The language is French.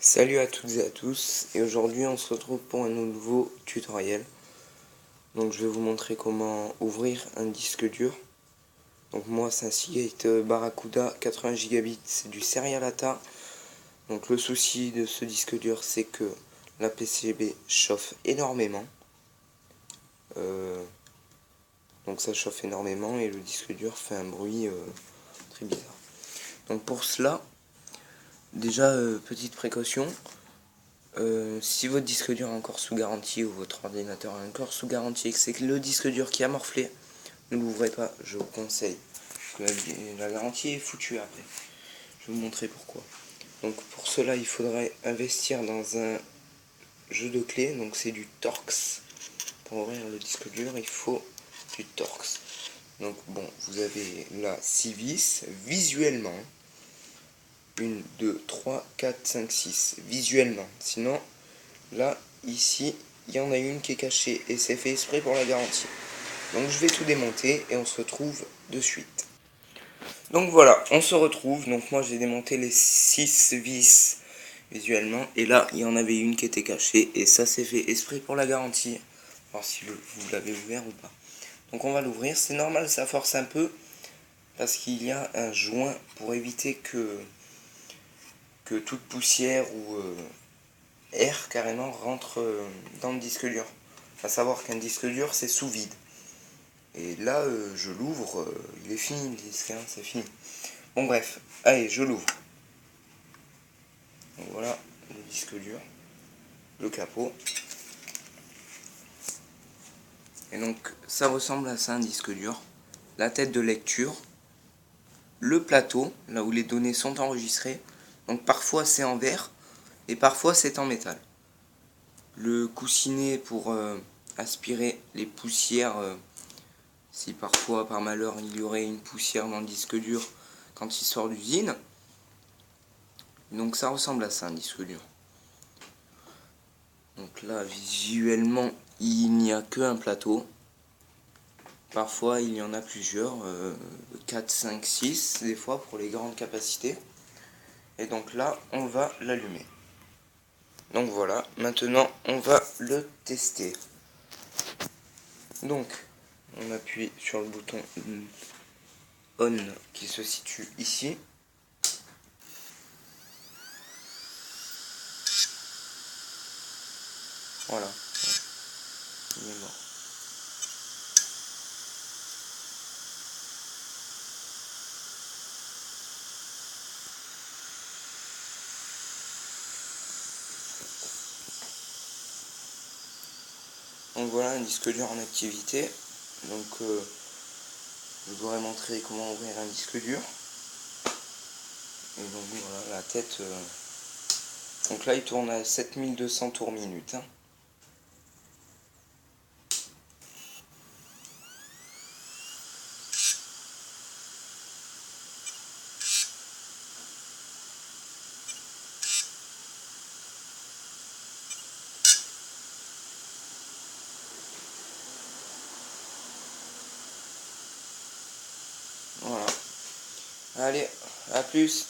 Salut à toutes et à tous, et aujourd'hui on se retrouve pour un nouveau tutoriel. Donc je vais vous montrer comment ouvrir un disque dur. Donc moi c'est un Seagate Barracuda 80 Go, c'est du Serial ATA. Donc le souci de ce disque dur, c'est que la PCB chauffe énormément. Donc ça chauffe énormément et le disque dur fait un bruit très bizarre. Donc pour cela, déjà petite précaution. Si votre disque dur est encore sous garantie ou votre ordinateur est encore sous garantie et que c'est le disque dur qui a morflé, ne l'ouvrez pas, je vous conseille. La garantie est foutue après. Je vais vous montrer pourquoi. Donc pour cela, il faudrait investir dans un jeu de clés. Donc c'est du Torx. Pour ouvrir le disque dur, il faut du Torx. Donc bon, vous avez là 6 vis visuellement. 1, 2, 3, 4, 5, 6 visuellement. Sinon, là, ici, il y en a une qui est cachée et c'est fait exprès pour la garantie. Donc je vais tout démonter et on se retrouve de suite. Donc voilà, on se retrouve. Donc moi j'ai démonté les 6 vis visuellement et là il y en avait une qui était cachée et ça c'est fait exprès pour la garantie. Alors si vous l'avez ouvert ou pas. Donc on va l'ouvrir, c'est normal, ça force un peu parce qu'il y a un joint pour éviter que toute poussière ou air carrément rentre dans le disque dur. À savoir qu'un disque dur c'est sous vide. Et là je l'ouvre, il est fini le disque, hein, c'est fini. Bon bref, allez je l'ouvre. Donc voilà le disque dur, le capot. Et donc ça ressemble à ça un disque dur. La tête de lecture, le plateau, là où les données sont enregistrées. Donc parfois c'est en verre et parfois c'est en métal. Le coussinet pour aspirer les poussières, si parfois par malheur il y aurait une poussière dans le disque dur quand il sort d'usine. Donc ça ressemble à ça un disque dur. Donc là visuellement il n'y a qu'un plateau. Parfois il y en a plusieurs, 4, 5, 6 des fois pour les grandes capacités. Et donc là on va l'allumer. Donc voilà, maintenant on va le tester. Donc on appuie sur le bouton on qui se situe ici. Voilà, il est mort. Donc voilà un disque dur en activité. Donc je vous aurais montré comment ouvrir un disque dur. Et donc voilà la tête. Donc là il tourne à 7200 tours minute. Hein. Voilà. Allez, à plus.